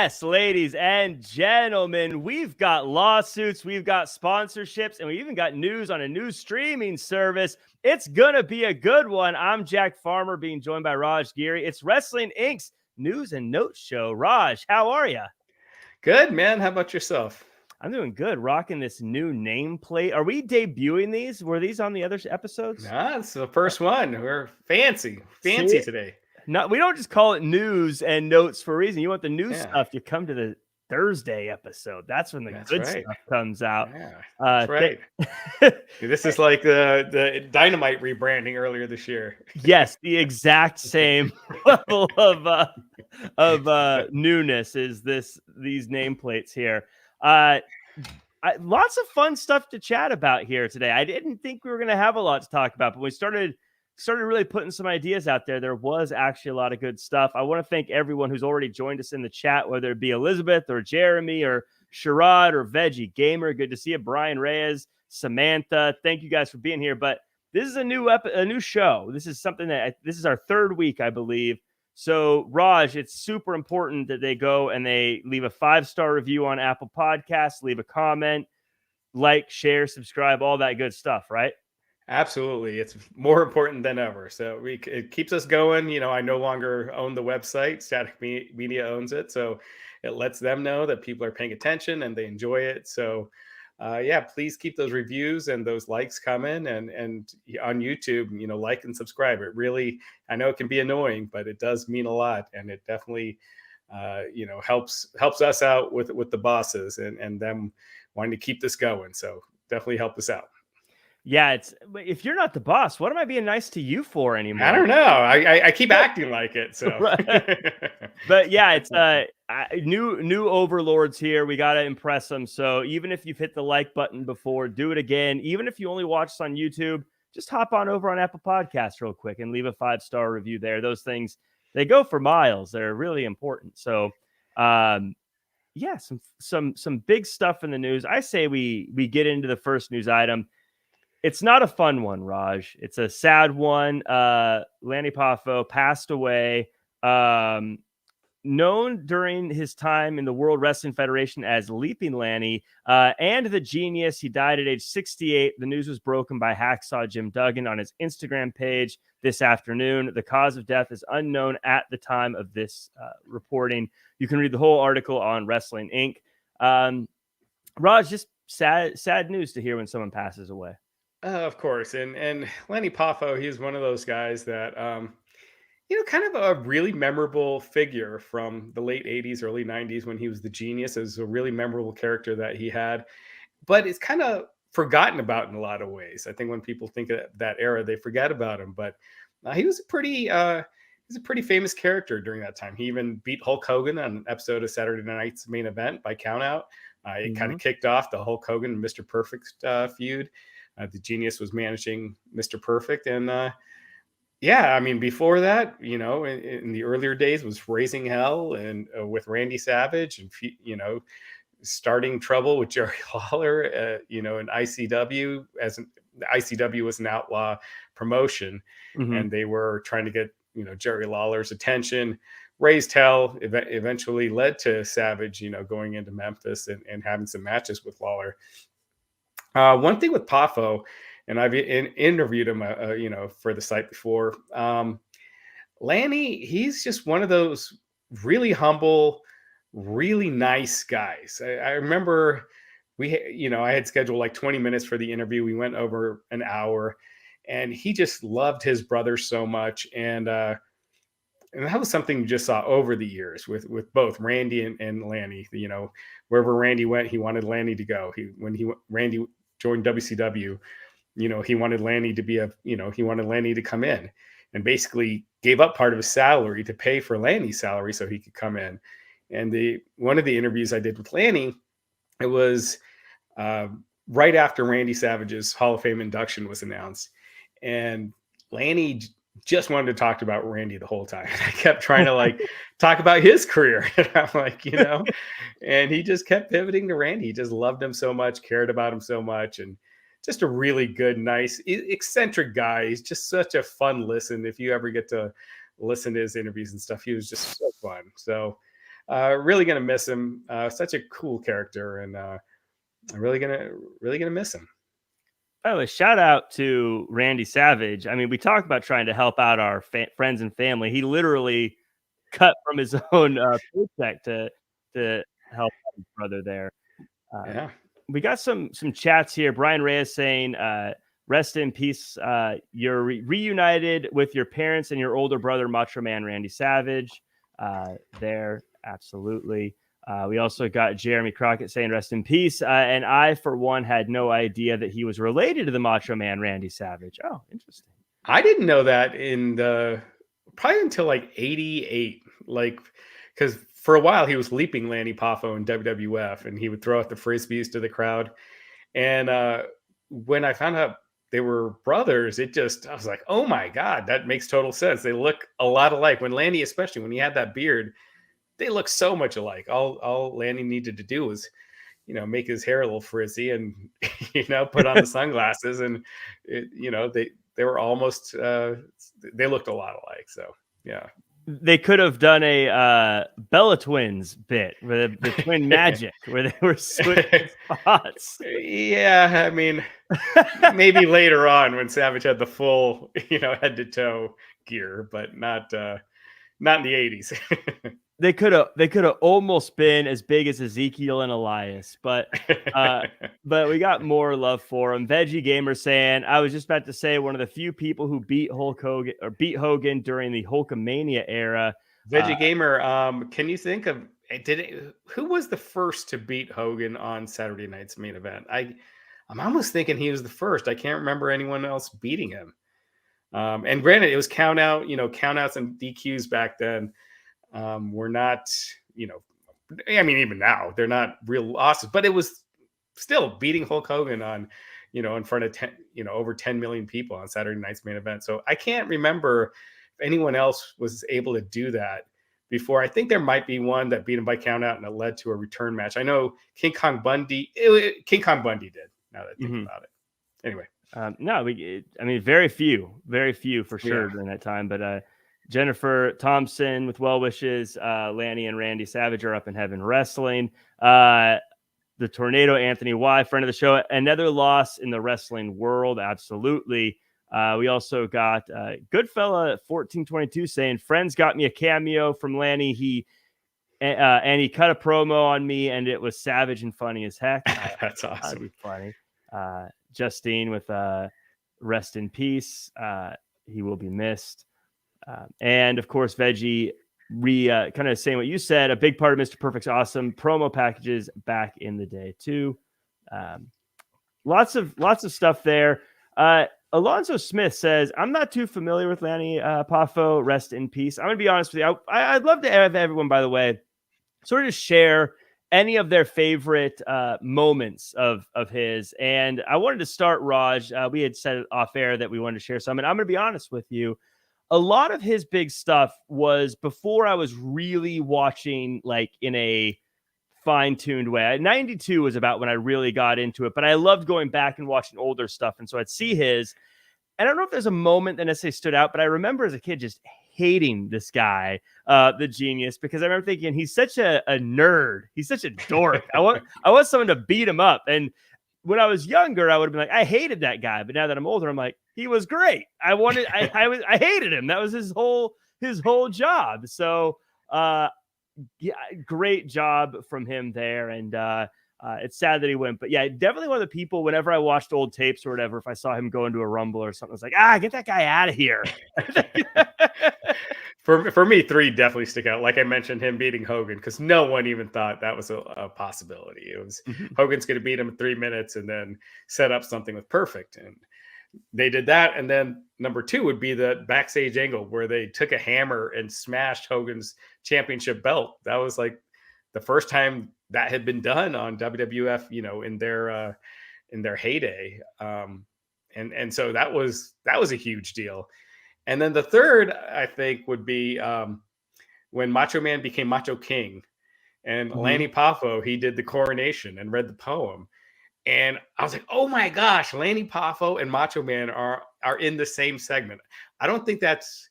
Yes, ladies and gentlemen, we've got lawsuits, we've got sponsorships, and we even got news on a new streaming service. It's going to be a good one. I'm Jack Farmer, being joined by Raj Giri. It's Wrestling Inc.'s News and Notes Show. Raj, how are you? Good, man. How about yourself? I'm doing good, rocking this new nameplate. Are we debuting these? Were these on the other episodes? Nah, it's the first one. We're fancy today. No, we don't just call it news and notes for a reason. You want the new Yeah. stuff, you come to the Thursday episode. That's when the good stuff comes out. Yeah, that's right. This is like the Dynamite rebranding earlier this year. Yes, the exact same level of newness is these nameplates here. Lots of fun stuff to chat about here today. I didn't think we were going to have a lot to talk about, but we started really putting some ideas out there. There was actually a lot of good stuff. I want to thank everyone who's already joined us in the chat, whether it be Elizabeth or Jeremy or Sherrod or Veggie Gamer. Good to see you, Brian Reyes, Samantha. Thank you guys for being here. But this is a new show. This is something this is our third week, I believe. So, Raj, it's super important that they go and they leave a 5-star review on Apple Podcasts, leave a comment, like, share, subscribe, all that good stuff, right? Absolutely. It's more important than ever. So it keeps us going. You know, I no longer own the website. Static Media owns it. So it lets them know that people are paying attention and they enjoy it. So please keep those reviews and those likes coming, and on YouTube, you know, like and subscribe. It really, I know it can be annoying, but it does mean a lot. And it definitely, helps us out with the bosses and them wanting to keep this going. So definitely help us out. Yeah, if you're not the boss, what am I being nice to you for anymore? I don't know. I keep acting like it. So, but yeah, it's new overlords here. We got to impress them. So even if you've hit the like button before, do it again. Even if you only watch us on YouTube, just hop on over on Apple Podcasts real quick and leave a 5-star review there. Those things, they go for miles. They're really important. So, some big stuff in the news. I say we get into the first news item. It's not a fun one, Raj. It's a sad one. Lanny Poffo passed away. Known during his time in the World Wrestling Federation as Leaping Lanny and the Genius. He died at age 68. The news was broken by Hacksaw Jim Duggan on his Instagram page this afternoon. The cause of death is unknown at the time of this reporting. You can read the whole article on Wrestling Inc. Raj, just sad news to hear when someone passes away. Of course. And Lanny Poffo, he's one of those guys that, kind of a really memorable figure from the late 80s, early 90s when he was the Genius. It was a really memorable character that he had. But it's kind of forgotten about in a lot of ways. I think when people think of that era, they forget about him. But he was a pretty famous character during that time. He even beat Hulk Hogan on an episode of Saturday Night's Main Event by countout. It kind of kicked off the Hulk Hogan and Mr. Perfect feud. The Genius was managing Mr. Perfect. And before that, in the earlier days was Raising Hell and with Randy Savage and, starting trouble with Jerry Lawler, in ICW, the ICW was an outlaw promotion. Mm-hmm. And they were trying to get, Jerry Lawler's attention. Raised Hell eventually led to Savage, going into Memphis and having some matches with Lawler. One thing with Poffo, and I've interviewed him, for the site before. Lanny, he's just one of those really humble, really nice guys. I remember I had scheduled like 20 minutes for the interview. We went over an hour, and he just loved his brother so much. And that was something you just saw over the years with both Randy and Lanny. Wherever Randy went, he wanted Lanny to go. Randy joined WCW, he wanted Lanny to come in, and basically gave up part of his salary to pay for Lanny's salary so he could come in. And one of the interviews I did with Lanny, it was right after Randy Savage's Hall of Fame induction was announced, and Lanny just wanted to talk about Randy the whole time. I kept trying to talk about his career. And I'm like, and he just kept pivoting to Randy. He just loved him so much, cared about him so much. And just a really good, nice, eccentric guy. He's just such a fun listen. If you ever get to listen to his interviews and stuff, he was just so fun. So Really gonna miss him. Such a cool character, and I'm really gonna miss him. By the way, shout out to Randy Savage. I mean, we talk about trying to help out our friends and family. He literally cut from his own paycheck to help out his brother there. Yeah. We got some chats here. Brian Reyes saying, "Rest in peace. You're reunited with your parents and your older brother, Macho Man Randy Savage." There, absolutely. We also got Jeremy Crockett saying, "Rest in peace." And I, for one, had no idea that he was related to the Macho Man Randy Savage. Oh, interesting. I didn't know that in the probably until like 88. Like, because for a while he was leaping Lanny Poffo in WWF, and he would throw out the frisbees to the crowd. And when I found out they were brothers, I was like, oh my God, that makes total sense. They look a lot alike. When Lanny, especially when he had that beard, they look so much alike. All Lanny needed to do was, make his hair a little frizzy and, put on the sunglasses, and they were almost, they looked a lot alike. So, yeah. They could have done a Bella Twins bit with the twin magic where they were switching spots. Yeah, I mean, maybe later on when Savage had the full, head to toe gear, but not in the 80s. They could have almost been as big as Ezekiel and Elias, but we got more love for him. Veggie Gamer saying, "I was just about to say one of the few people who beat Hogan during the Hulkamania era." Veggie Gamer, can you think of who was the first to beat Hogan on Saturday night's main event? I'm almost thinking he was the first. I can't remember anyone else beating him. And granted, it was countouts and DQs back then. We're not, I mean, even now they're not real losses, but it was still beating Hulk Hogan on, in front of over 10 million people on Saturday night's main event. So I can't remember if anyone else was able to do that before. I think there might be one that beat him by countout and it led to a return match. I know King Kong Bundy did, now that I think about it. Anyway. Very few for sure during that time, but, Jennifer Thompson with well wishes. Lanny and Randy Savage are up in heaven wrestling. The Tornado Anthony Y, friend of the show, another loss in the wrestling world. Absolutely. We also got Goodfella 1422 saying, "Friends got me a cameo from Lanny. He cut a promo on me, and it was savage and funny as heck." That's awesome. That'd be funny. Justine with rest in peace. He will be missed. And of course, Veggie kind of saying what you said, a big part of Mr. Perfect's awesome promo packages back in the day too. Lots of stuff there. Alonzo Smith says, "I'm not too familiar with Lanny Poffo. Rest in peace." I'm going to be honest with you. I'd love to have everyone, by the way, sort of share any of their favorite moments of his. And I wanted to start, Raj. We had said off air that we wanted to share some, and I'm going to be honest with you. A lot of his big stuff was before I was really watching, like, in a fine-tuned way. 92 was about when I really got into it, but I loved going back and watching older stuff. And so I'd see his, and I don't know if there's a moment that necessarily stood out, but I remember as a kid just hating this guy, the Genius, because I remember thinking he's such a nerd. He's such a dork. I want someone to beat him up. And when I was younger, I would have been like, I hated that guy. But now that I'm older, I'm like, he was great. I hated him. That was his whole job. So, great job from him there. And it's sad that he went, but yeah, definitely one of the people, whenever I watched old tapes or whatever, if I saw him go into a Rumble or something, I was like, get that guy out of here. For me, 3 definitely stick out. Like I mentioned, him beating Hogan, because no one even thought that was a possibility. It was Hogan's going to beat him in 3 minutes and then set up something with Perfect. And they did that. And then number 2 would be the backstage angle where they took a hammer and smashed Hogan's championship belt. That was like the first time that had been done on WWF, in their heyday. And so that was a huge deal. And then the third, I think, would be when Macho Man became Macho King, and Lanny Poffo, he did the coronation and read the poem. And I was like, oh my gosh, Lanny Poffo and Macho Man are in the same segment. I don't think that's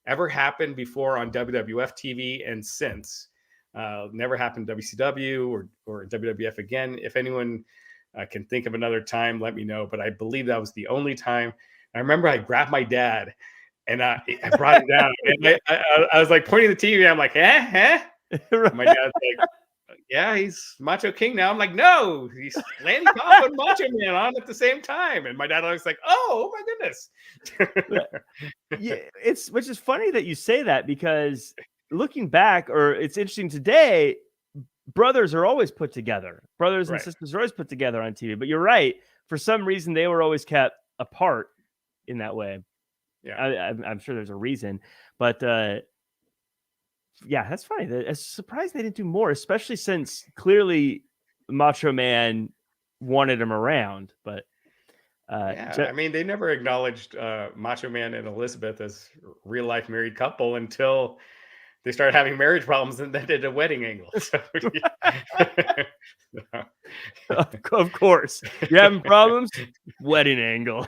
ever happened before on WWF TV and since. Never happened to WCW or WWF again. If anyone can think of another time, let me know. But I believe that was the only time. I remember I grabbed my dad and I brought him down. And I was like pointing at the TV. I'm like, Right. My dad's like, yeah, he's Macho King now. I'm like, no, he's Lanny Poffo and Macho Man on at the same time. And my dad was like, oh my goodness. Yeah, which is funny that you say that, because looking back, or it's interesting today, brothers are always put together. Brothers and sisters are always put together on TV. But you're right. For some reason, they were always kept apart in that way. Yeah, I'm sure there's a reason. But yeah, that's funny. It's surprised they didn't do more, especially since clearly Macho Man wanted him around. But I mean, they never acknowledged Macho Man and Elizabeth as real life married couple until they started having marriage problems and then did a wedding angle. So, of course, you're having problems. Wedding angle.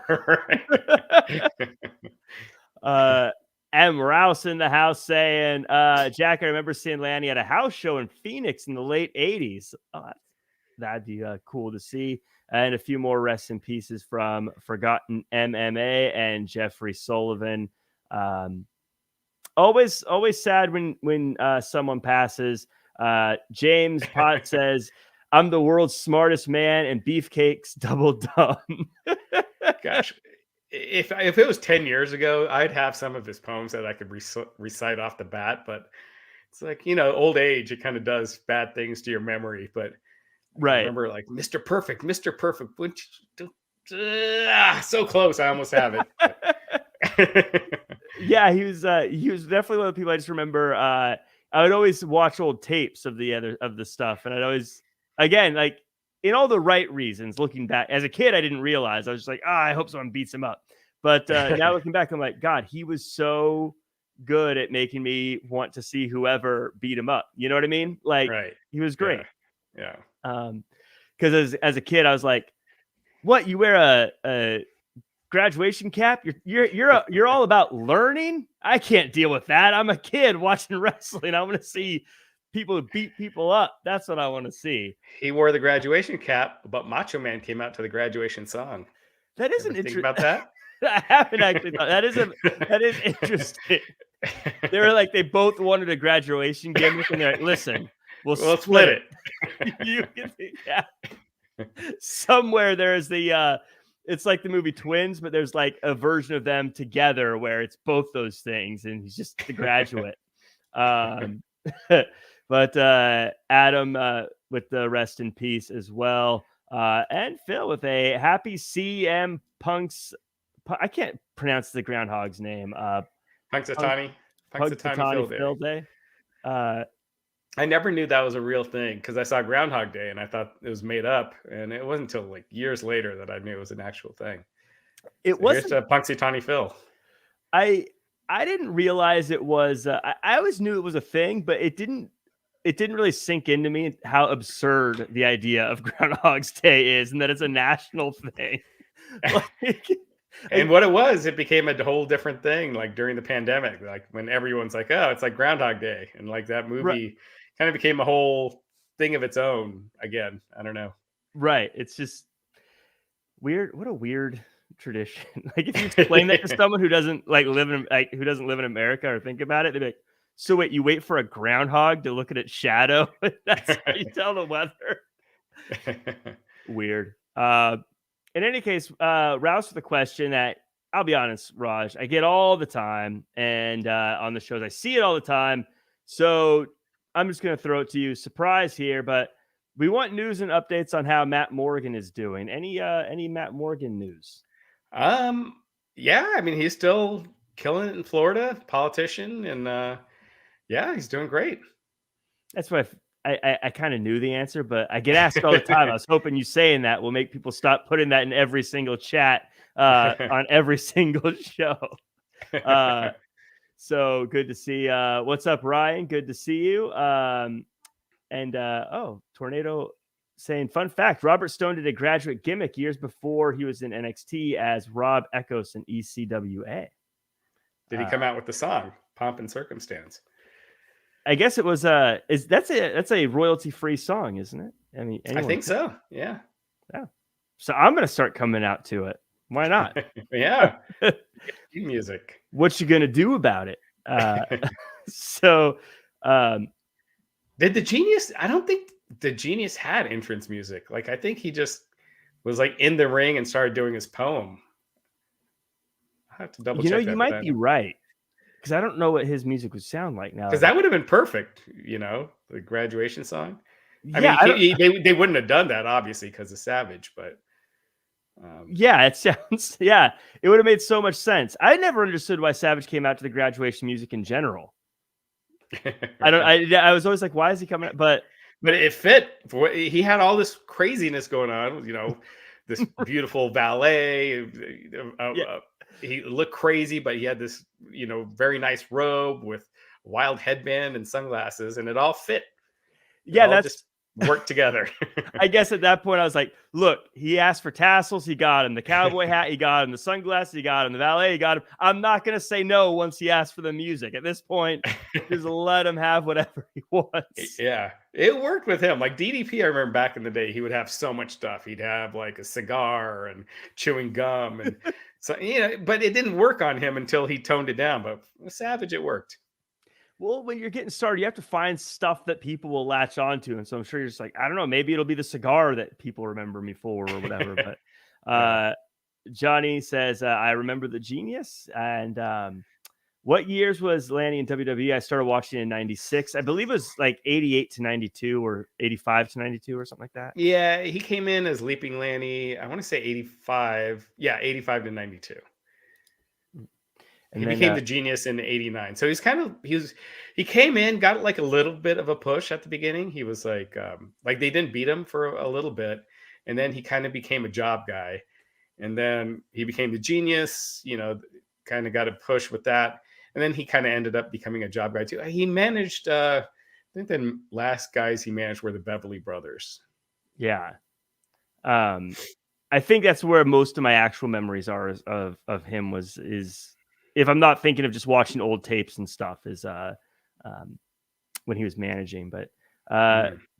M. Rouse in the house saying, Jack, I remember seeing Lanny at a house show in Phoenix in the late 80s. Oh, that'd be cool to see. And a few more rest in pieces from Forgotten MMA and Jeffrey Sullivan. Always sad when someone passes. James Pott says, I'm the world's smartest man and beefcakes double dumb. Gosh. If it was 10 years ago, I'd have some of his poems that I could recite off the bat, but it's like, old age, it kind of does bad things to your memory. But I remember like Mr. Perfect, so close. I almost have it. Yeah, he was definitely one of the people I just remember. I would always watch old tapes of the stuff, and I'd always, again, like, in all the right reasons, looking back as a kid, I didn't realize. I was just like, I hope someone beats him up. But now looking back, I'm like, God, he was so good at making me want to see whoever beat him up. You know what I mean? Like, he was great. Yeah. Because as a kid, I was like, what? You wear a graduation cap? You're all about learning? I can't deal with that. I'm a kid watching wrestling. I want to see people beat people up. That's what I want to see. He wore the graduation cap, but Macho Man came out to the graduation song. That is an interesting about that. I haven't actually thought that is interesting. They were like, they both wanted a graduation gimmick, and they're like, listen, we'll split it. You can think, yeah. Somewhere there's the it's like the movie Twins, but there's like a version of them together where it's both those things, and he's just the graduate. But Adam with the rest in peace as well. And Phil with a happy CM Punk's. I can't pronounce the groundhog's name. Punxsutawney Phil Day. I never knew that was a real thing because I saw Groundhog Day and I thought it was made up. And it wasn't until like years later that I knew it was an actual thing. It wasn't Punxsutawney Phil. I didn't realize it was. I always knew it was a thing, but it didn't really sink into me how absurd the idea of Groundhog's Day is, and that it's a national thing. And what it was, it became a whole different thing. Like during the pandemic, like when everyone's like, "Oh, it's like Groundhog Day," and like that movie kind of became a whole thing of its own. Again, I don't know. Right? It's just weird. What a weird tradition. Like if you explain that to someone who doesn't live in America or think about it, they'd be like, so wait, you wait for a groundhog to look at its shadow? That's how you tell the weather. Weird. In any case, Rouse with a question that, I'll be honest, Raj, I get all the time, and on the shows I see it all the time. So I'm just going to throw it to you. Surprise here, but we want news and updates on how Matt Morgan is doing. Any Matt Morgan news? Yeah, I mean, he's still killing it in Florida, politician, and yeah, he's doing great. That's what I kind of knew the answer, but I get asked all the time. I was hoping you saying that will make people stop putting that in every single chat on every single show. So good to see. What's up, Ryan? Good to see you. Tornado saying, fun fact, Robert Stone did a graduate gimmick years before he was in NXT as Rob Echoes in ECWA. Did he come out with the song Pomp and Circumstance? I guess it was that's a royalty free song, isn't it? I mean, I think so. Yeah. Yeah. So I'm gonna start coming out to it. Why not? Yeah. Music. What you gonna do about it? So, did the Genius? I don't think the Genius had entrance music. Like, I think he just was like in the ring and started doing his poem. I have to double check that. You might be right, because I don't know what his music would sound like now. Because that would have been perfect, the graduation song. Yeah, I mean, they wouldn't have done that obviously because of Savage, but yeah, it sounds. Yeah, it would have made so much sense. I never understood why Savage came out to the graduation music in general. I was always like, why is he coming out? But it fit. He had all this craziness going on. This beautiful ballet. He looked crazy, but he had this, very nice robe with a wild headband and sunglasses, and it all fit. That's just worked together. I guess at that point I was like, look, he asked for tassels, he got him. The cowboy hat, he got him. The sunglasses, he got him. The valet, he got him. I'm not going to say no once he asked for the music. At this point, just let him have whatever he wants. Yeah, it worked with him. Like DDP, I remember back in the day, he would have so much stuff. He'd have like a cigar and chewing gum. And so, but it didn't work on him until he toned it down. But with Savage, it worked. Well, when you're getting started, you have to find stuff that people will latch onto. And so I'm sure you're just like, I don't know, maybe it'll be the cigar that people remember me for or whatever. But Johnny says, I remember the Genius. And what years was Lanny in WWE? I started watching in 96. I believe it was like 88 to 92 or 85 to 92 or something like that. Yeah, he came in as Leaping Lanny. I want to say 85. Yeah, 85 to 92. And he became the Genius in 89. So he came in, got like a little bit of a push at the beginning. He was like they didn't beat him for a little bit. And then he kind of became a job guy. And then he became the Genius, kind of got a push with that. And then he kind of ended up becoming a job guy too. He managed, I think the last guys he managed were the Beverly Brothers. Yeah. I think that's where most of my actual memories are of him is if I'm not thinking of just watching old tapes and stuff, is when he was managing. But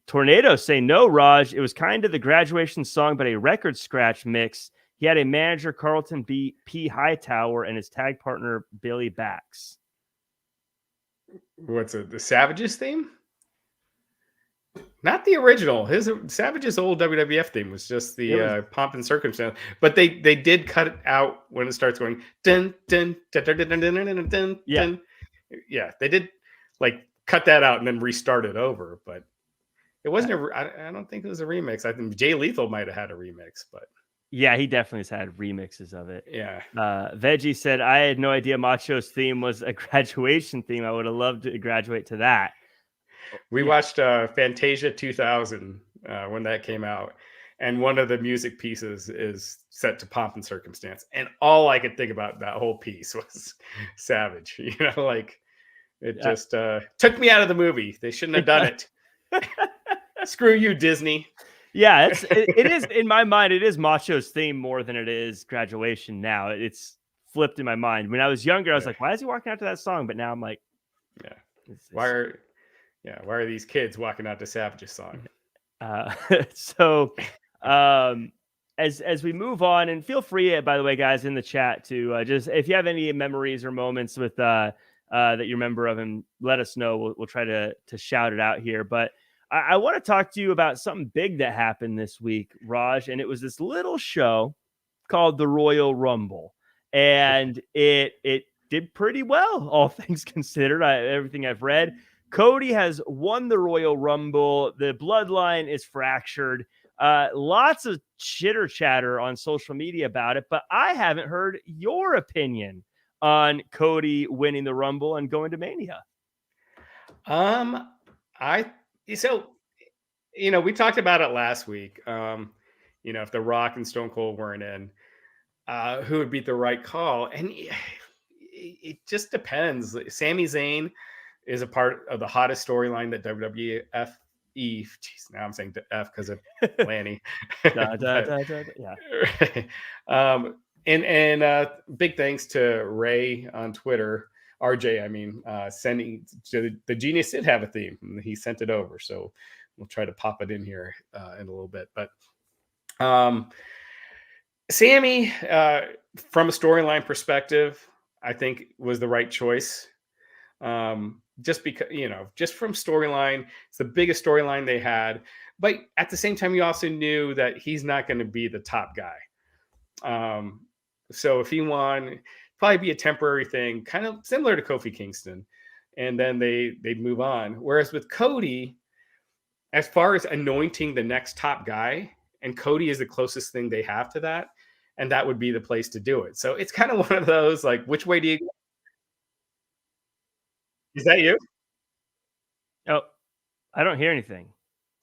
Tornado say, no, Raj, it was kind of the graduation song, but a record scratch mix. He had a manager, Carlton P. Hightower, and his tag partner, Billy Bax. What's it? The Savages theme? Not the original. Savage's old WWF theme was just the pomp and circumstance. But they did cut it out when it starts going dun dun dun dun dun dun dun dun. Yeah. Yeah, they did like cut that out and then restart it over. But it wasn't I don't think it was a remix. I think Jay Lethal might have had a remix, but yeah, he definitely has had remixes of it. Yeah. Veggie said, I had no idea Macho's theme was a graduation theme. I would have loved to graduate to that. We watched Fantasia 2000 when that came out, and one of the music pieces is set to Pomp and Circumstance, and all I could think about that whole piece was Savage. It just took me out of the movie. They shouldn't have done it. Screw you, Disney. Yeah, it is in my mind. It is Macho's theme more than it is graduation. Now it's flipped in my mind. When I was younger, I was like, "Why is he walking out to that song?" But now I'm like, "Why are these kids walking out to Savage's song?" So, as we move on, and feel free, by the way, guys, in the chat to just if you have any memories or moments with that you remember of him, let us know. We'll try to shout it out here, but. I want to talk to you about something big that happened this week, Raj, and it was this little show called the Royal Rumble, and it did pretty well, all things considered. Everything I've read, Cody has won the Royal Rumble. The bloodline is fractured. Lots of chitter chatter on social media about it, but I haven't heard your opinion on Cody winning the Rumble and going to Mania. So, we talked about it last week. If The Rock and Stone Cold weren't in, who would be the right call? And it just depends. Sami Zayn is a part of the hottest storyline that WWF. Now I'm saying F because of Lanny. Yeah. And big thanks to Ray on Twitter. RJ, I mean, sending the Genius did have a theme. He sent it over, so we'll try to pop it in here in a little bit. But Sammy, from a storyline perspective, I think was the right choice. Just because, just from storyline, it's the biggest storyline they had. But at the same time, you also knew that he's not going to be the top guy. So if he won, probably be a temporary thing, kind of similar to Kofi Kingston, and then they'd move on. Whereas with Cody, as far as anointing the next top guy, and Cody is the closest thing they have to that, and that would be the place to do it. So it's kind of one of those, like, which way do you go? Is that you? Oh, I don't hear anything.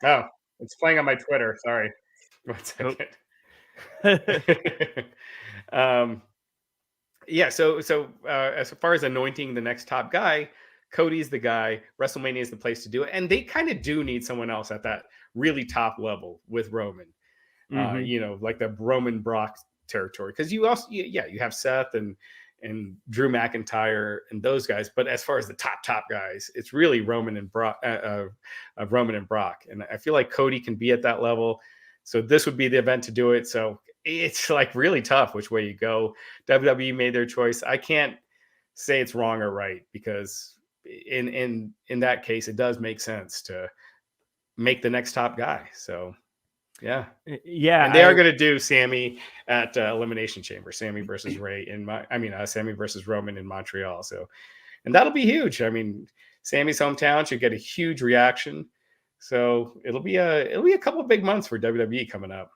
Oh, it's playing on my Twitter. Sorry. 1 second. Yeah. So as far as anointing the next top guy, Cody's the guy. WrestleMania is the place to do it, and they kind of do need someone else at that really top level with Roman. Like the Roman Brock territory, because you also you have Seth and Drew McIntyre and those guys, but as far as the top guys, it's really Roman and Brock, and I feel like Cody can be at that level. So this would be the event to do it. So it's like really tough which way you go. WWE made their choice. I can't say it's wrong or right, because in that case, it does make sense to make the next top guy. So yeah. And they are going to do Sammy at Elimination Chamber, Sammy versus Ray Sammy versus Roman in Montreal. So, and that'll be huge. I mean, Sammy's hometown should get a huge reaction. So it'll be a couple of big months for WWE coming up.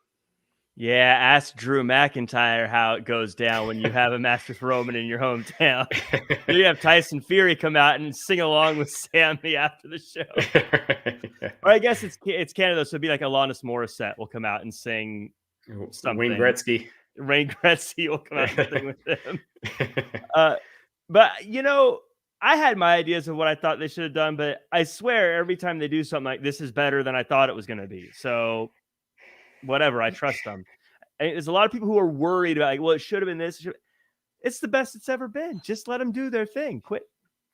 Yeah, ask Drew McIntyre how it goes down when you have a match with Roman in your hometown. You have Tyson Fury come out and sing along with Sammy after the show. Yeah. Or I guess it's Canada, so it'd be like Alanis Morissette will come out and sing something. Wayne Gretzky will come out and sing with him. But I had my ideas of what I thought they should have done, but I swear every time they do something like this is better than I thought it was going to be. So whatever, I trust them. And there's a lot of people who are worried about, like, well, it should have been this. It's the best it's ever been. Just let them do their thing. Quit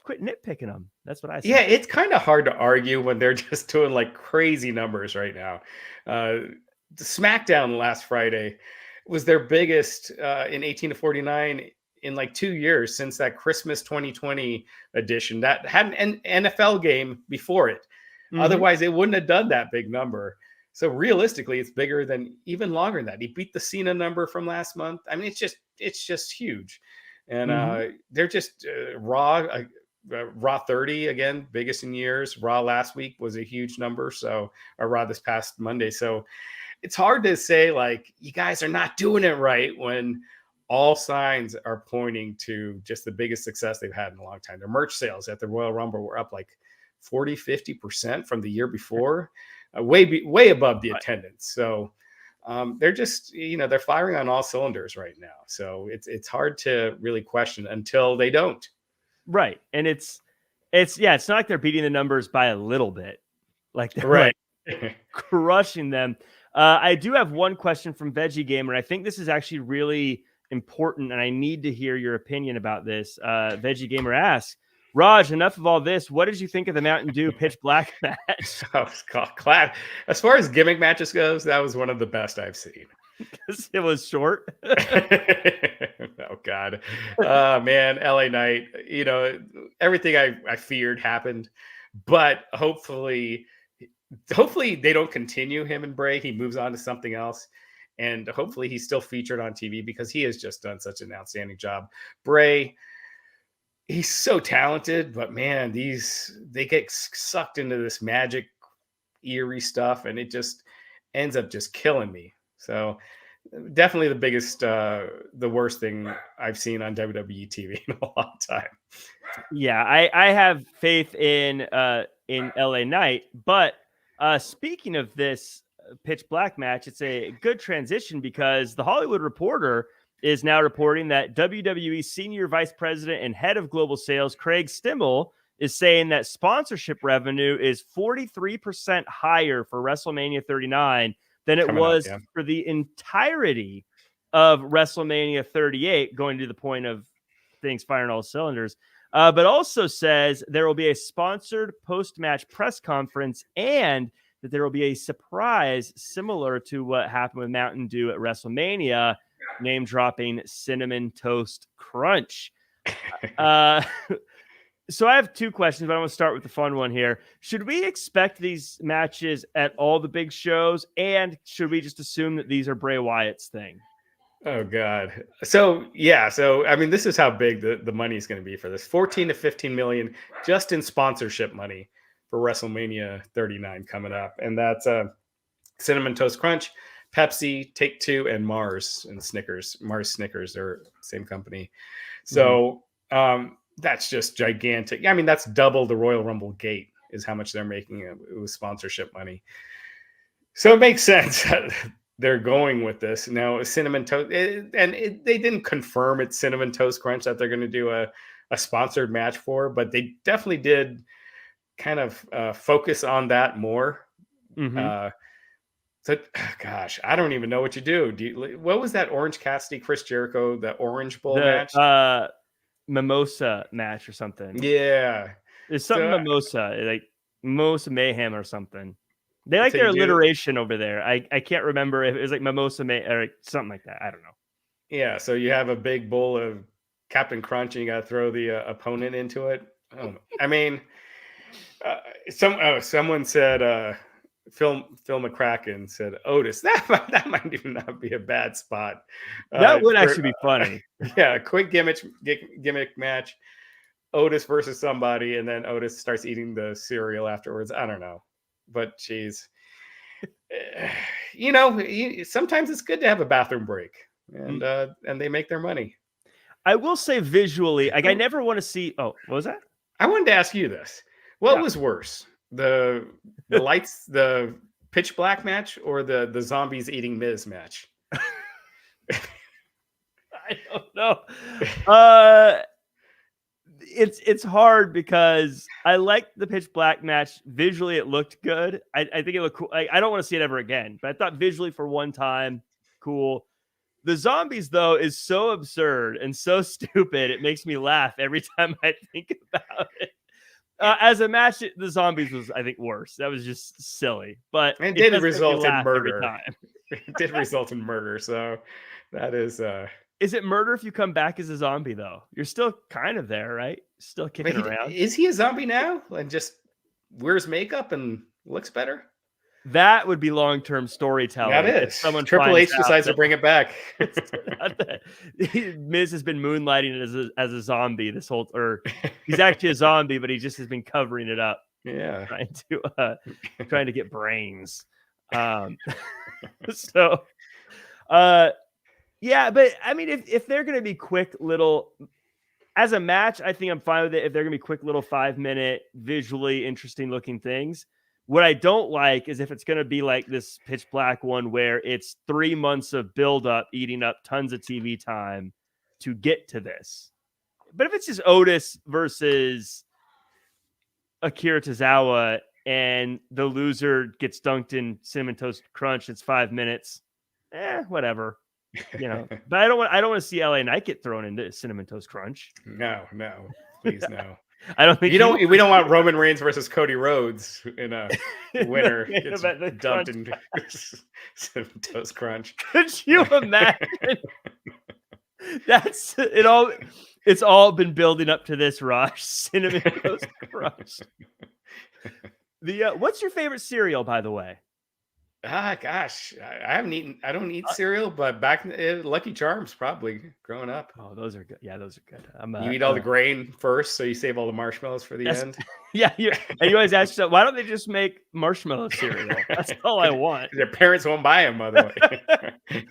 nitpicking them. That's what I say. Yeah, it's kind of hard to argue when they're just doing like crazy numbers right now. The SmackDown last Friday was their biggest in 18 to 49 in like 2 years since that Christmas 2020 edition that had an NFL game before it. Mm-hmm. Otherwise, it wouldn't have done that big number. So realistically, it's bigger than even longer than that. He beat the Cena number from last month. I mean, it's just huge. And they're just Raw 30 again, biggest in years. Raw last week was a huge number. So, or Raw this past Monday. So it's hard to say like you guys are not doing it right when all signs are pointing to just the biggest success they've had in a long time. Their merch sales at the Royal Rumble were up like 40-50% from the year before. Way above the attendance. So they're just, they're firing on all cylinders right now. So it's hard to really question until they don't. Right. And it's not like they're beating the numbers by a little bit. Like they're right. crushing them. I do have one question from Veggie Gamer. I think this is actually really important, and I need to hear your opinion about this. Veggie Gamer asks, Raj, enough of all this. What did you think of the Mountain Dew Pitch Black match? Glad. As far as gimmick matches goes, that was one of the best I've seen. Because it was short. Oh God, man, LA Knight. Everything I feared happened, but hopefully they don't continue him and Bray. He moves on to something else, and hopefully he's still featured on TV because he has just done such an outstanding job. Bray. He's so talented, but man, they get sucked into this magic, eerie stuff, and it just ends up just killing me. So definitely the worst thing I've seen on WWE TV in a long time. Yeah, I have faith in LA Knight, but speaking of this Pitch Black match, it's a good transition because the Hollywood Reporter is now reporting that WWE Senior Vice President and Head of Global Sales, Craig Stimmel, is saying that sponsorship revenue is 43% higher for WrestleMania 39 than it was for the entirety of WrestleMania 38, going to the point of things firing all cylinders. but also says there will be a sponsored post-match press conference and that there will be a surprise similar to what happened with Mountain Dew at WrestleMania, name dropping Cinnamon Toast Crunch. So I have two questions, but I'm going to start with the fun one here. Should we expect these matches at all the big shows? And should we just assume that these are Bray Wyatt's thing? Oh God. So yeah. So, I mean, this is how big the money is going to be for this 14 to 15 million just in sponsorship money for WrestleMania 39 coming up. And that's Cinnamon Toast Crunch, Pepsi, Take Two, and Mars and Snickers. Mars Snickers are same company. So, that's just gigantic. I mean, that's double the Royal Rumble gate is how much they're making it with sponsorship money. So it makes sense that they're going with this. Now, Cinnamon Toast, they didn't confirm it's Cinnamon Toast Crunch that they're going to do a sponsored match for, but they definitely did kind of focus on that more. So, gosh, I don't even know what you do. What was that Orange Cassidy, Chris Jericho, the Orange Bowl match? Mimosa match or something. Yeah. There's something mimosa, like Mimosa Mayhem or something. They like their alliteration over there. I can't remember if it was like Mimosa or something like that. I don't know. Yeah. So you have a big bowl of Captain Crunch and you got to throw the opponent into it. I mean, someone said, Phil McCracken said Otis. That might even not be a bad spot. That would actually be funny. Yeah, a quick gimmick match. Otis versus somebody, and then Otis starts eating the cereal afterwards. I don't know, but geez, sometimes it's good to have a bathroom break, and they make their money. I will say visually, like I never want to see. Oh, what was that? I wanted to ask you this: what was worse? The lights, the pitch black match, or the zombies eating Miz match? I don't know. It's hard because I liked the pitch black match. Visually, it looked good. I think it looked cool. I don't want to see it ever again, but I thought visually for one time, cool. The zombies, though, is so absurd and so stupid. It makes me laugh every time I think about it. As a match, the zombies was, I think, worse. That was just silly, but it did result in murder. It did result in murder. So that is. Is it murder if you come back as a zombie, though? You're still kind of there, right? Still kicking around. Is he a zombie now and just wears makeup and looks better? That would be long-term storytelling. That is. Someone Triple H decides to bring it back. Miz has been moonlighting as a zombie this whole, or he's actually a zombie, but he just has been covering it up. Yeah, trying to get brains. Yeah, but I mean, if they're going to be quick little, as a match, I think I'm fine with it. If they're going to be quick little 5-minute, visually interesting looking things. What I don't like is if it's going to be like this pitch black one where it's 3 months of buildup, eating up tons of TV time to get to this. But if it's just Otis versus Akira Tozawa and the loser gets dunked in Cinnamon Toast Crunch, it's 5 minutes. Whatever. But I don't want to see LA Knight get thrown into Cinnamon Toast Crunch. No, please no. I don't think we don't want Roman Reigns versus Cody Rhodes in a winner gets dumped in Cinnamon Toast Crunch. Could you imagine? That's it. It's all been building up to this, Raj. Cinnamon Toast Crunch. What's your favorite cereal, by the way? Gosh, I don't eat cereal, but back Lucky Charms probably growing up. Oh, those are good. Yeah, those are good. You eat all the grain first, so you save all the marshmallows for the end. Yeah, and you always ask yourself, why don't they just make marshmallow cereal? That's all I want. Their parents won't buy them, by the way.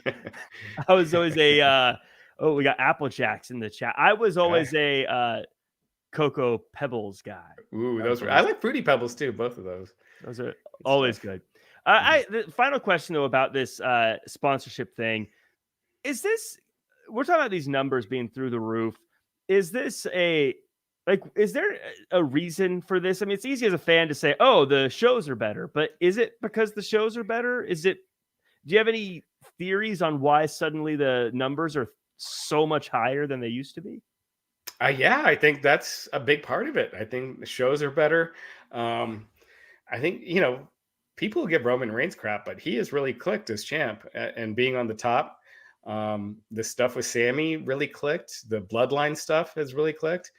I was always we got Apple Jacks in the chat. I was always a Cocoa Pebbles guy. Ooh, I like Fruity Pebbles too. Both of those. Those are always good. The final question though about this sponsorship thing is this: we're talking about these numbers being through the roof. Is this is there a reason for this? I mean, it's easy as a fan to say, "Oh, the shows are better," but is it because the shows are better? Do you have any theories on why suddenly the numbers are so much higher than they used to be? Yeah, I think that's a big part of it. I think the shows are better. Um, I think, people give Roman Reigns crap, but he has really clicked as champ and being on the top. The stuff with Sammy really clicked. The bloodline stuff has really clicked.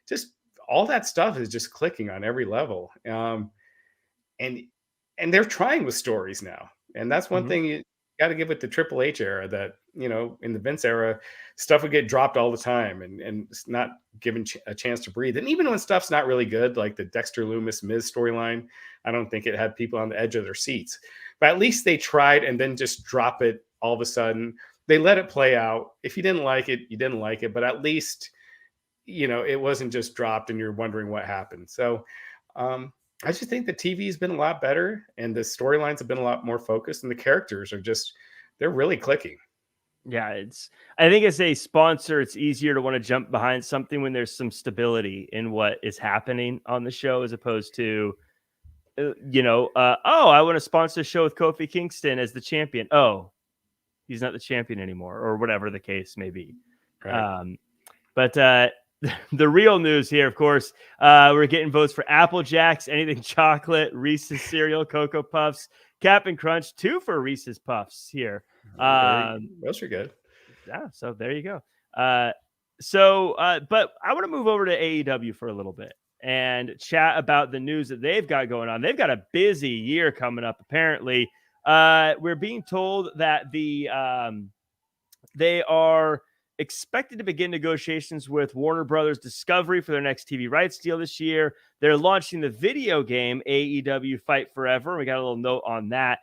Just all that stuff is just clicking on every level. And they're trying with stories now. And that's one Mhm. thing you got to give it the Triple H era that, in the Vince era, stuff would get dropped all the time and it's not given a chance to breathe. And even when stuff's not really good, like the Dexter Loomis Miz storyline, I don't think it had people on the edge of their seats. But at least they tried and then just drop it all of a sudden. They let it play out. If you didn't like it, you didn't like it. But at least, it wasn't just dropped and you're wondering what happened. So, I just think the TV has been a lot better and the storylines have been a lot more focused and the characters are they're really clicking. Yeah, I think as a sponsor, it's easier to want to jump behind something when there's some stability in what is happening on the show, as opposed to, oh, I want to sponsor a show with Kofi Kingston as the champion. Oh, he's not the champion anymore, or whatever the case may be. Right. But the real news here, of course, we're getting votes for Apple Jacks, anything chocolate, Reese's cereal, Cocoa Puffs, Cap'n Crunch, 2 for Reese's Puffs here. Those are good. Yeah, so there you go. But I want to move over to AEW for a little bit and chat about the news that they've got going on. They've got a busy year coming up, apparently. We're being told that they are expected to begin negotiations with Warner Brothers Discovery for their next TV rights deal this year. They're launching the video game AEW Fight Forever. We got a little note on that.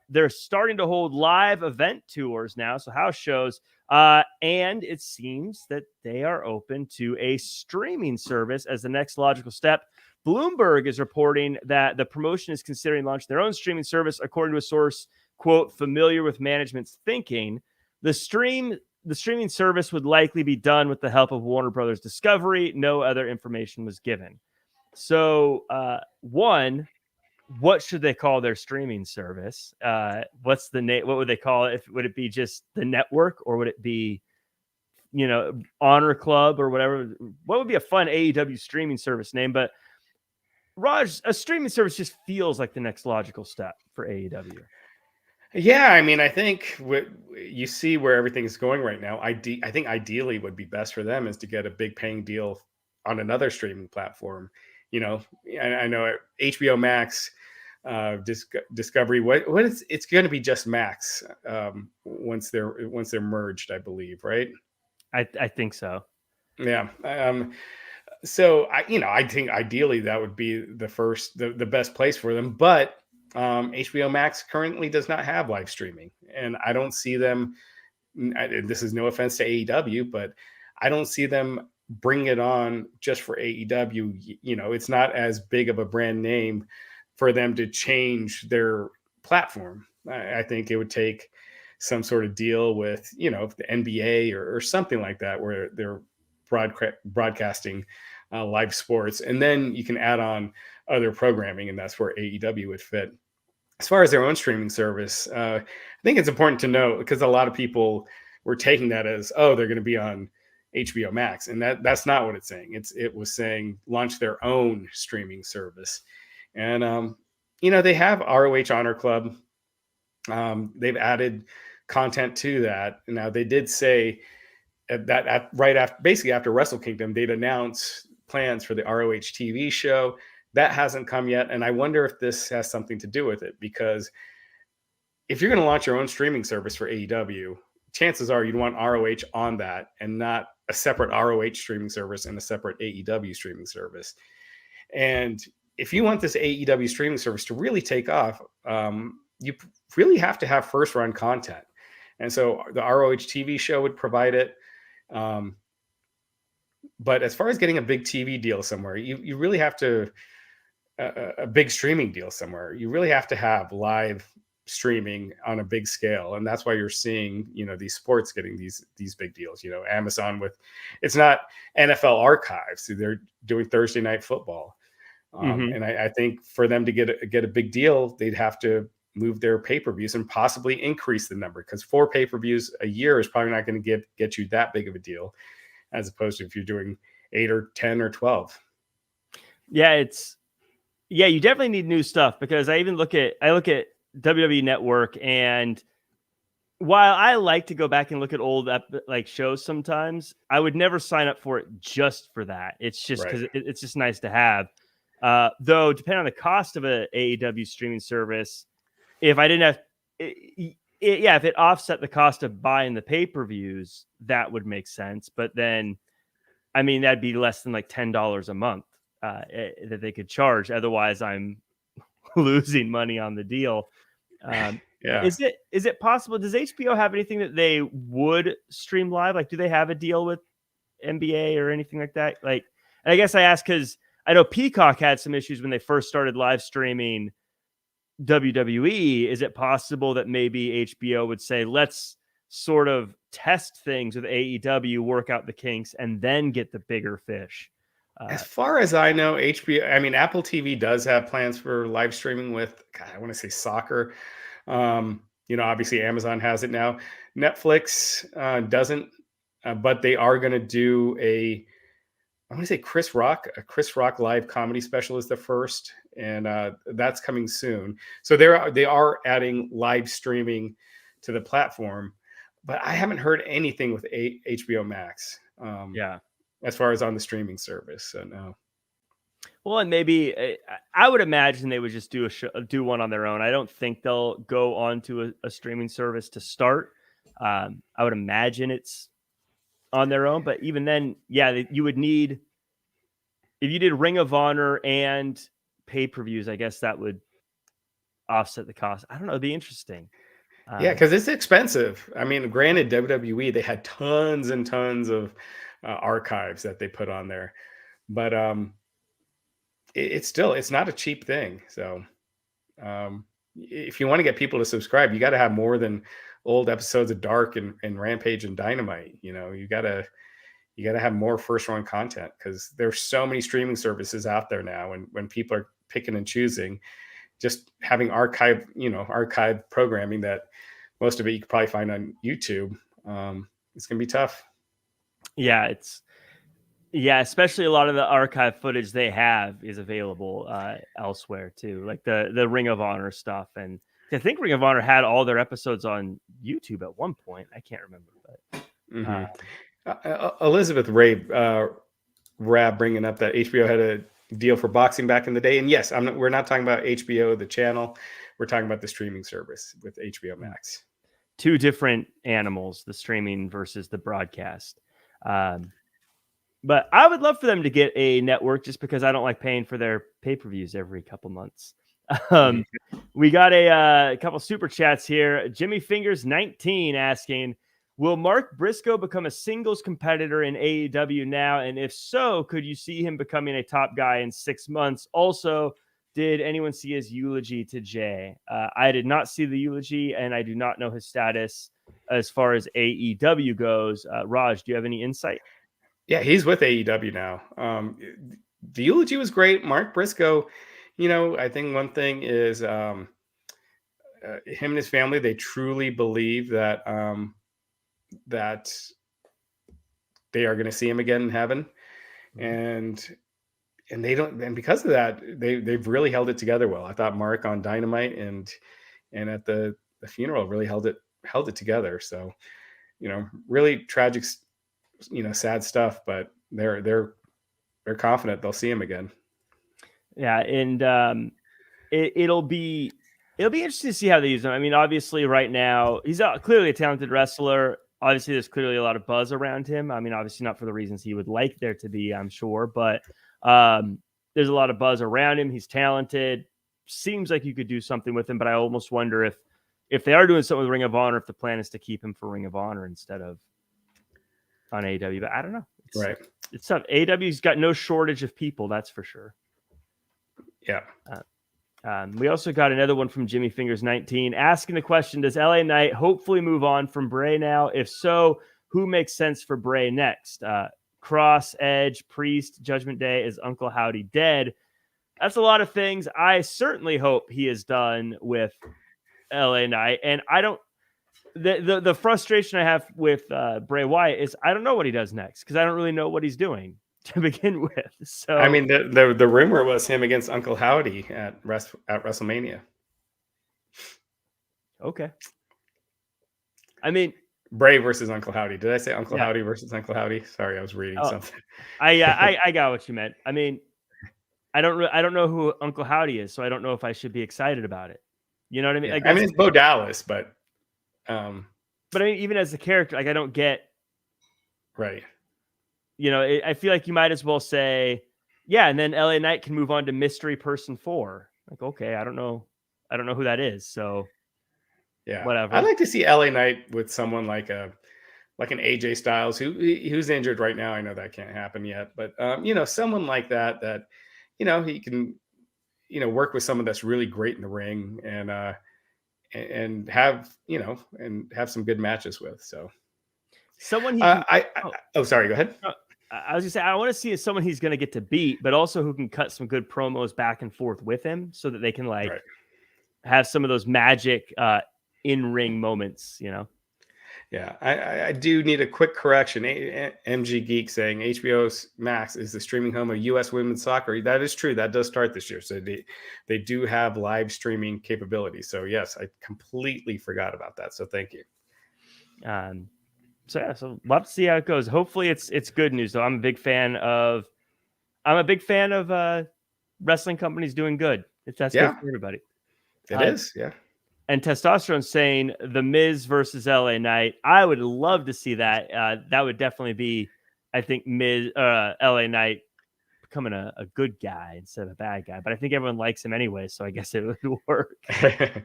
They're starting to hold live event tours now, so house shows. And it seems that they are open to a streaming service as the next logical step. Bloomberg is reporting that the promotion is considering launching their own streaming service, according to a source, quote, familiar with management's thinking. The streaming service would likely be done with the help of Warner Brothers Discovery. No other information was given. So, one, what should they call their streaming service? What's the name? What would they call it? Would it be just the network, or would it be, Honor Club or whatever? What would be a fun AEW streaming service name? But Raj, a streaming service just feels like the next logical step for AEW. Yeah, I mean, I think you see where everything's going right now. I think ideally would be best for them is to get a big paying deal on another streaming platform. I know HBO Max, Discovery. What is it's going to be just Max once they're merged, I believe, right? I think so. Yeah. So I think ideally that would be the best place for them, but HBO Max currently does not have live streaming, and I don't see them. This is no offense to AEW, but I don't see them bring it on just for AEW. It's not as big of a brand name for them to change their platform. I think it would take some sort of deal with, the NBA or something like that, where they're broadcasting live sports, and then you can add on other programming, and that's where AEW would fit. As far as their own streaming service, I think it's important to note, because a lot of people were taking that as, oh, they're going to be on HBO Max, and that's not what it's saying. It was saying launch their own streaming service, and they have ROH Honor Club. They've added content to that. Now they did say that right after, basically after Wrestle Kingdom, they'd announce plans for the ROH TV show. That hasn't come yet, and I wonder if this has something to do with it, because if you're going to launch your own streaming service for AEW, chances are you'd want ROH on that and not a separate ROH streaming service and a separate AEW streaming service. And if you want this AEW streaming service to really take off, you really have to have first run content. And so the ROH TV show would provide it. But as far as getting a big TV deal somewhere, you really have to, a big streaming deal somewhere, you really have to have live streaming on a big scale. And that's why you're seeing, these sports getting these big deals. Amazon it's not NFL Archives. They're doing Thursday Night Football. And I think for them to get a big deal, they'd have to move their pay-per-views and possibly increase the number, because 4 pay-per-views a year is probably not going to get you that big of a deal. as opposed to if you're doing 8 or 10 or 12. Yeah, you definitely need new stuff, because I look at WWE Network, and while I like to go back and look at old shows sometimes, I would never sign up for it just for that. It's just because it's just nice to have. Though, depending on the cost of a AEW streaming service, if I didn't have, if it offset the cost of buying the pay-per-views, that would make sense. But then, I mean, that'd be less than like $10 a month that they could charge. Otherwise, I'm losing money on the deal. Yeah. Is it possible? Does HBO have anything that they would stream live? Like, do they have a deal with NBA or anything like that? Like, and I guess I ask because I know Peacock had some issues when they first started live streaming WWE. Is it possible that maybe HBO would say, let's sort of test things with AEW, work out the kinks, and then get the bigger fish? As far as I know, HBO, I mean, Apple TV does have plans for live streaming with, God, I want to say soccer. Obviously Amazon has it now. Netflix doesn't, but they are going to do I want to say a Chris Rock live comedy special is the first, and that's coming soon. So they are adding live streaming to the platform, but I haven't heard anything with HBO Max. As far as on the streaming service. So no. Well, and maybe I would imagine they would just do one on their own. I don't think they'll go on to a streaming service to start. I would imagine it's on their own, but even then, you would need, if you did Ring of Honor and pay-per-views, I guess that would offset the cost. I don't know. It'd be interesting. Because it's expensive. I mean, granted, WWE, they had tons and tons of archives that they put on there, but it's not a cheap thing. So if you want to get people to subscribe, you got to have more than old episodes of Dark and Rampage and Dynamite. You gotta have more first run content, because there's so many streaming services out there now, and when people are picking and choosing, just having archive programming that most of it you could probably find on YouTube, it's gonna be tough. Especially a lot of the archive footage they have is available elsewhere too, like the Ring of Honor stuff. And I think Ring of Honor had all their episodes on YouTube at one point. I can't remember, but Elizabeth Ray Rab bringing up that HBO had a deal for boxing back in the day, and yes, we're not talking about HBO the channel, we're talking about the streaming service with HBO Max. Two different animals, the streaming versus the broadcast. But I would love for them to get a network, just because I don't like paying for their pay-per-views every couple months. We got a couple super chats here. Jimmy Fingers 19 asking, will Mark Briscoe become a singles competitor in AEW now? And if so, could you see him becoming a top guy in 6 months? Also, did anyone see his eulogy to Jay? I did not see the eulogy, and I do not know his status as far as AEW goes. Raj, do you have any insight? Yeah, he's with AEW now. The eulogy was great. Mark Briscoe, I think one thing is him and his family, they truly believe that that they are going to see him again in heaven. And they don't, and because of that, they've really held it together well. I thought Mark on Dynamite and at the funeral really held it together. So, really tragic, sad stuff, but they're confident they'll see him again. Yeah, and it'll be interesting to see how they use him. I mean, obviously, right now he's clearly a talented wrestler. Obviously, there's clearly a lot of buzz around him. I mean, obviously not for the reasons he would like there to be, I'm sure, but there's a lot of buzz around him. He's talented. Seems like you could do something with him, but I almost wonder if they are doing something with Ring of Honor, if the plan is to keep him for Ring of Honor instead of on AEW. But I don't know. It's tough. AEW's got no shortage of people, that's for sure. Yeah. We also got another one from Jimmy Fingers 19 asking the question, does LA Knight hopefully move on from Bray now? If so, who makes sense for Bray next? Cross, Edge, Priest, Judgment Day, is Uncle Howdy dead? That's a lot of things. I certainly hope he is done with LA Knight. And The frustration I have with Bray Wyatt is I don't know what he does next because I don't really know what he's doing to begin with. So I mean, the rumor was him against Uncle Howdy at WrestleMania. Okay. I mean, Bray versus Uncle Howdy. Did I say Uncle Yeah. Howdy versus Uncle Howdy? Sorry, I was reading something. I got what you meant. I mean, I don't know who Uncle Howdy is, so I don't know if I should be excited about it. You know what I mean? Yeah. Like, I mean, it's Bo Dallas, but I mean, even as a character, like I don't get. right. You know, I feel like you might as well say, yeah, and then LA Knight can move on to Mystery Person 4. Like, okay, I don't know who that is, so Yeah, whatever. I'd like to see LA Knight with someone like an AJ Styles who's injured right now. I know that can't happen yet, but you know, someone like that you know, he can, you know, work with someone that's really great in the ring and have, you know, and have some good matches with. So Someone he sorry, go ahead. I was gonna say I want to see someone he's gonna get to beat, but also who can cut some good promos back and forth with him so that they can like have some of those magic in-ring moments, you know. Yeah, I do need a quick correction. MG Geek saying HBO Max is the streaming home of U.S. women's soccer. That is true. That does start this year. So they do have live streaming capabilities. So yes, I completely forgot about that. So thank you. So yeah, so we'll have to see how it goes. Hopefully it's good news though. I'm a big fan of wrestling companies doing good. That's good for everybody. It is, yeah. And Testosterone saying The Miz versus LA Knight. I would love to see that. That would definitely be, I think, LA Knight becoming a good guy instead of a bad guy. But I think everyone likes him anyway, so I guess it would work. I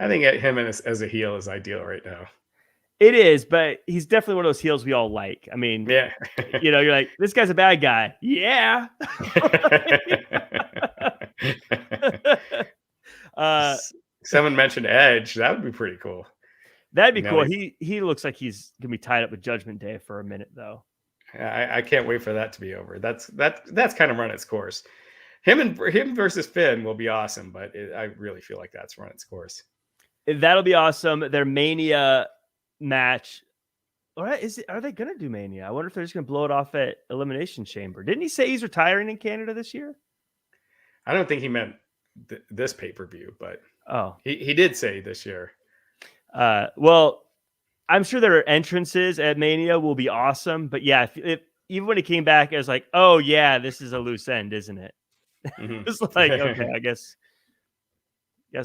think him as a heel is ideal right now. It is, but he's definitely one of those heels we all like. I mean, yeah, you know, you're like, this guy's a bad guy. Yeah. Someone mentioned Edge. That would be pretty cool. That'd be cool. He looks like he's gonna be tied up with Judgment Day for a minute, though. I can't wait for that to be over. That's kind of run its course. Him versus Finn will be awesome, but I really feel like that's run its course. That'll be awesome. Their Mania match. All right, are they gonna do Mania? I wonder if they're just gonna blow it off at Elimination Chamber. Didn't he say he's retiring in Canada this year? I don't think he meant this pay-per-view, but he did say this year. Well, I'm sure their entrances at Mania will be awesome, but yeah, if even when he came back, I was like, oh yeah, this is a loose end, isn't it? Mm-hmm. It's like, okay, I guess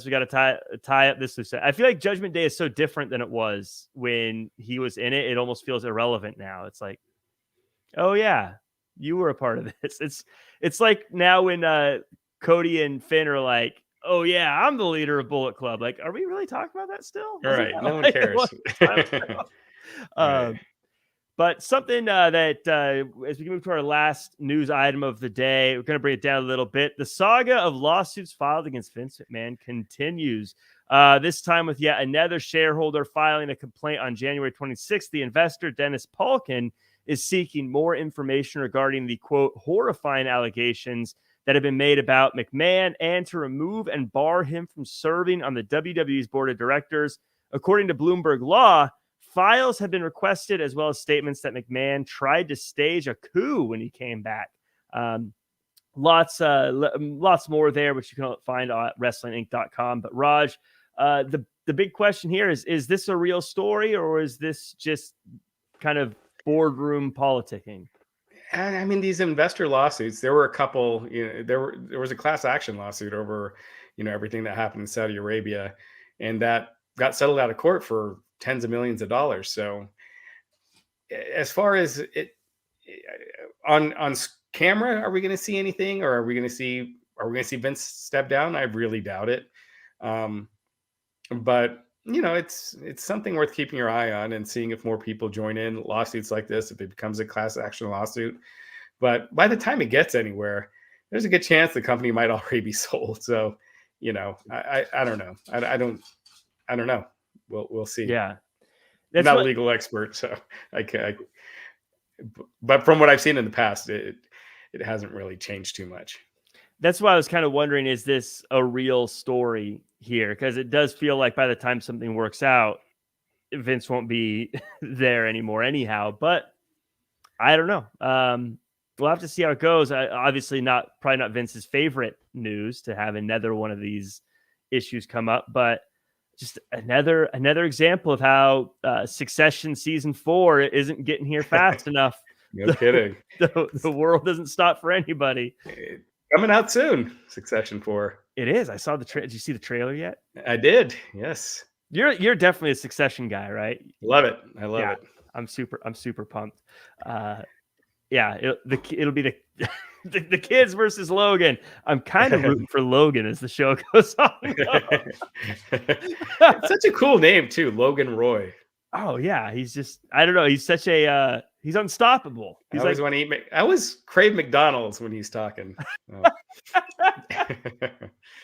we got to tie up this loose end. I feel like Judgment Day is so different than it was when he was in it. It almost feels irrelevant now. It's like, oh yeah, you were a part of this. It's like now when Cody and Finn are like, oh yeah, I'm the leader of Bullet Club. Like, are we really talking about that still? All right, no one cares. But something that as we move to our last news item of the day, we're going to bring it down a little bit. The saga of lawsuits filed against Vince McMahon continues. This time with yet another shareholder filing a complaint on January 26th. The investor, Dennis Palkin, is seeking more information regarding the, quote, horrifying allegations that have been made about McMahon and to remove and bar him from serving on the WWE's board of directors. According to Bloomberg Law, files have been requested as well as statements that McMahon tried to stage a coup when he came back. Lots more there, which you can find at WrestlingInc.com. But Raj, the big question here is this a real story or is this just kind of boardroom politicking? I mean, these investor lawsuits, there were a couple, you know, there was a class action lawsuit over, you know, everything that happened in Saudi Arabia, and that got settled out of court for tens of millions of dollars. So as far as it on camera, are we going to see anything, or are we going to see Vince step down? I really doubt it. But you know, it's something worth keeping your eye on and seeing if more people join in lawsuits like this, if it becomes a class action lawsuit. But by the time it gets anywhere, there's a good chance the company might already be sold. So, you know, I don't know. I don't know. We'll see. Yeah. I'm not a legal expert, so but from what I've seen in the past, it hasn't really changed too much. That's why I was kind of wondering, is this a real story here? Because it does feel like by the time something works out, Vince won't be there anymore anyhow. But I don't know. We'll have to see how it goes. Obviously, probably not Vince's favorite news to have another one of these issues come up, but just another example of how Succession season 4 isn't getting here fast enough. No kidding. The world doesn't stop for anybody. Coming out soon, Succession 4. It is. I saw the trailer. Did you see the trailer yet? I did. Yes. You're definitely a Succession guy, right? Love it. I love it. I'm super pumped. It'll be the kids versus Logan. I'm kind of rooting for Logan as the show goes on. It's such a cool name too, Logan Roy. Oh yeah, he's just, I don't know. He's such a he's unstoppable. He's I always crave McDonald's when he's talking.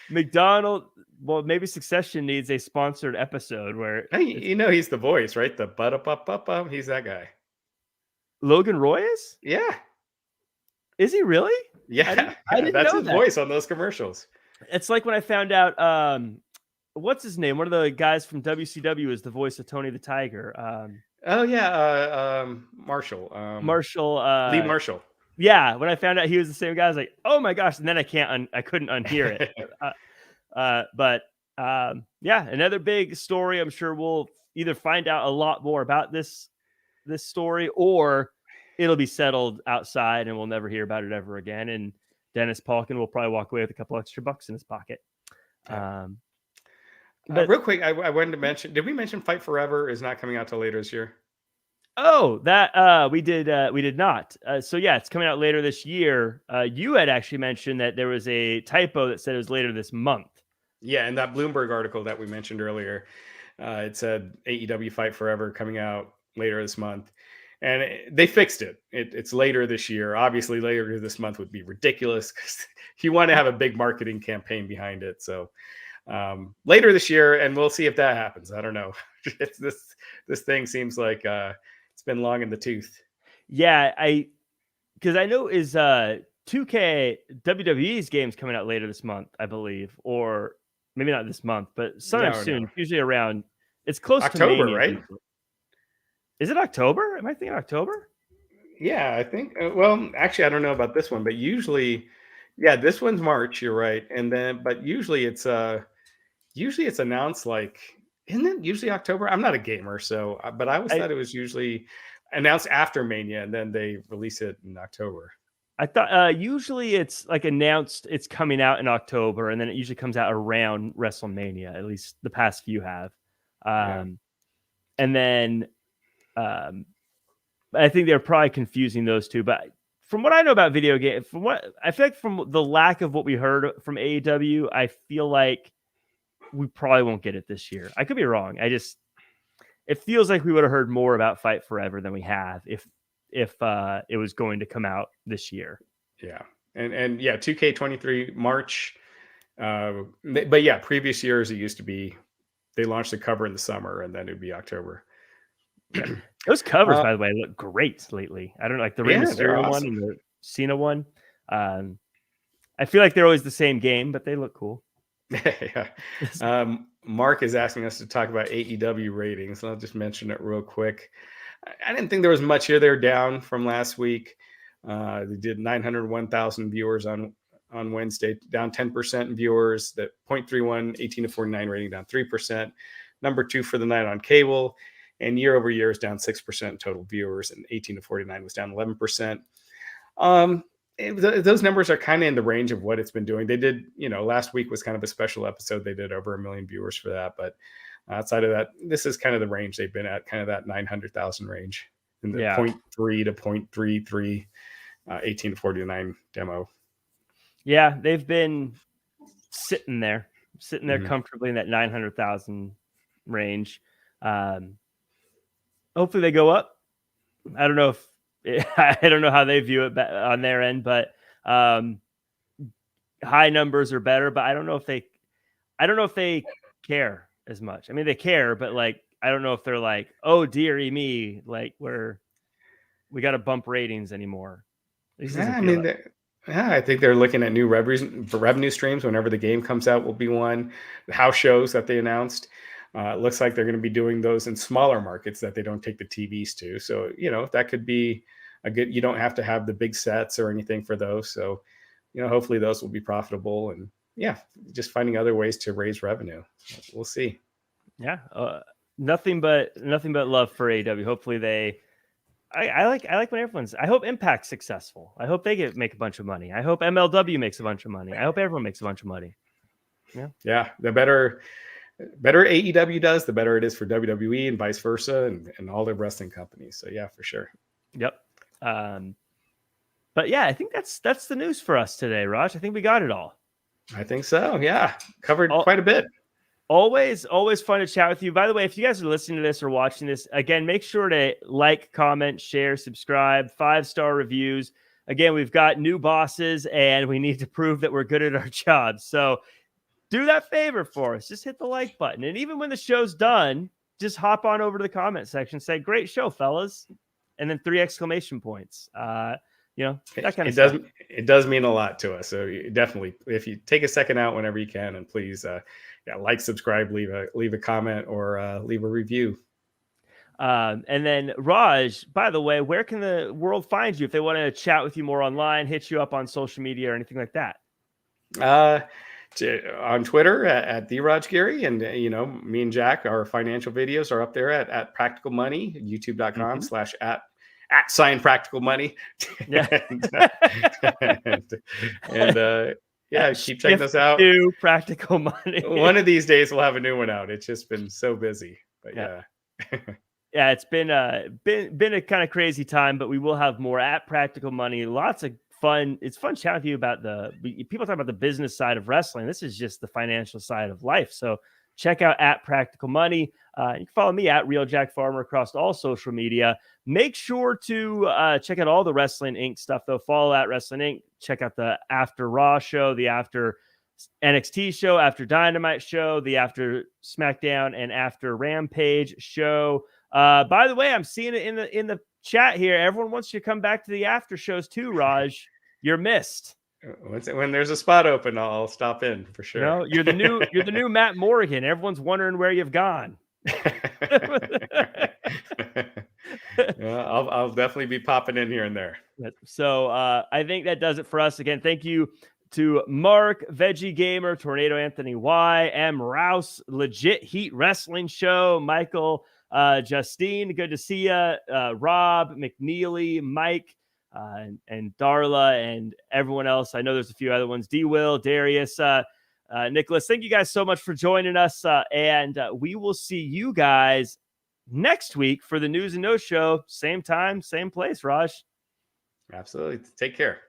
McDonald. Well, maybe Succession needs a sponsored episode where he's the voice, right? The but he's that guy. Logan Roy is? Yeah. Is he really? Yeah. I didn't That's know his that. voice on those commercials. It's like when I found out what's his name? One of the guys from WCW is the voice of Tony the Tiger. Marshall. Lee Marshall. Yeah, when I found out he was the same guy, I was like, "Oh my gosh!" And then I couldn't unhear it. But another big story. I'm sure we'll either find out a lot more about this story, or it'll be settled outside and we'll never hear about it ever again. And Dennis Palkin will probably walk away with a couple extra bucks in his pocket. But real quick, I wanted to mention, did we mention Fight Forever is not coming out till later this year? Oh, that we did not. So yeah, it's coming out later this year. You had actually mentioned that there was a typo that said it was later this month. Yeah, and that Bloomberg article that we mentioned earlier, it said AEW Fight Forever coming out later this month, and they fixed it. It's later this year. Obviously, later this month would be ridiculous because you want to have a big marketing campaign behind it. So later this year, and we'll see if that happens. I don't know. This thing seems like it's been long in the tooth. Yeah, because I know is 2K WWE's game's coming out later this month, I believe, or maybe not this month, but sometime soon. No. Usually around, it's close October, to Mania, right? Usually. Is it October? Am I thinking October? Yeah, I think. Well, actually, I don't know about this one, but usually, yeah, this one's March. You're right, and then, but usually it's announced like, isn't it usually October? I'm not a gamer, so, but I always thought it was usually announced after Mania, and then they release it in October. I thought usually it's like announced it's coming out in October, and then it usually comes out around WrestleMania. At least the past few have, and then I think they're probably confusing those two. But from what I know about video game, from what I feel like from the lack of what we heard from AEW, I feel like we probably won't get it this year. I could be wrong. It feels like we would have heard more about Fight Forever than we have if it was going to come out this year. Yeah. And yeah, 2K23 March. But yeah, previous years, it used to be, they launched the cover in the summer and then it'd be October. Those covers, by the way, look great lately. I don't know, like the Rey Mysterio one and the Cena one. I feel like they're always the same game, but they look cool. Yeah. Mark is asking us to talk about AEW ratings. I'll just mention it real quick. I didn't think there was much here. They're down from last week. They did 901,000 viewers on Wednesday, down 10% in viewers. That 0.31, 18 to 49 rating, down 3%. Number 2 for the night on cable. And year over year is down 6% total viewers, and 18 to 49 was down 11%. Those numbers are kind of in the range of what it's been doing. They did, last week was kind of a special episode. They did over 1 million viewers for that. But outside of that, this is kind of the range they've been at, kind of that 900,000 range in the 0.3 to 0.33, 18 to 49 demo. Yeah, they've been sitting there comfortably in that 900,000 range. Hopefully they go up. I don't know how they view it on their end, but high numbers are better. But I don't know if they care as much. I mean, they care, but like I don't know if they're like, oh dearie me, like we got to bump ratings anymore. I think they're looking at new revenue streams. Whenever the game comes out, will be one. The house shows that they announced. It looks like they're going to be doing those in smaller markets that they don't take the TVs to. So, that could be a good, you don't have to have the big sets or anything for those. So, hopefully those will be profitable, and yeah, just finding other ways to raise revenue. We'll see. Yeah. Nothing but love for AEW. Hopefully I like when I hope Impact's successful. I hope they make a bunch of money. I hope MLW makes a bunch of money. I hope everyone makes a bunch of money. Yeah. The better AEW does, the better it is for WWE and vice versa, and all the wrestling companies. So yeah, for sure. Yep. But yeah, I think that's the news for us today, Raj. I think we got it all. I think so. Yeah. Covered quite a bit. Always fun to chat with you. By the way, if you guys are listening to this or watching this, again, make sure to like, comment, share, subscribe, 5-star reviews. Again, we've got new bosses and we need to prove that we're good at our jobs. So do that favor for us. Just hit the like button. And even when the show's done, just hop on over to the comment section, say, great show, fellas. And then 3 exclamation points. That kind of stuff. It does mean a lot to us. So definitely, if you take a second out whenever you can, and please, like, subscribe, leave a comment, or leave a review. And then Raj, by the way, where can the world find you if they want to chat with you more online, hit you up on social media or anything like that? On Twitter at the Raj Giri, and me and Jack, our financial videos are up there at Practical Money, youtube.com / @sign Practical Money. Yeah. and keep checking us out. New Practical Money. One of these days we'll have a new one out. It's just been so busy, but yeah. Yeah, it's been a kind of crazy time, but we will have more at Practical Money. Lots of fun. It's fun chatting with you about people talk about the business side of wrestling. This is just the financial side of life. So check out at Practical Money. You can follow me at Real Jack Farmer across all social media. Make sure to check out all the Wrestling Inc. stuff, though. Follow at Wrestling Inc. Check out the After Raw show, the After NXT show, After Dynamite show, the After SmackDown and After Rampage show. By the way, I'm seeing it in the chat here. Everyone wants you to come back to the after shows too, Raj. You're missed. When there's a spot open, I'll stop in for sure. No, you're the new Matt Morgan. Everyone's wondering where you've gone. I'll definitely be popping in here and there. So I think that does it for us. Again, thank you to Mark, Veggie Gamer, Tornado Anthony Y, M. Rouse, Legit Heat Wrestling Show, Michael, Justine, good to see you, Rob, McNeely, Mike, and Darla, and everyone else. I know there's a few other ones. D. Will, Darius, Nicholas. Thank you guys so much for joining us, and we will see you guys next week for the News and Notes show. Same time, same place, Raj. Absolutely. Take care.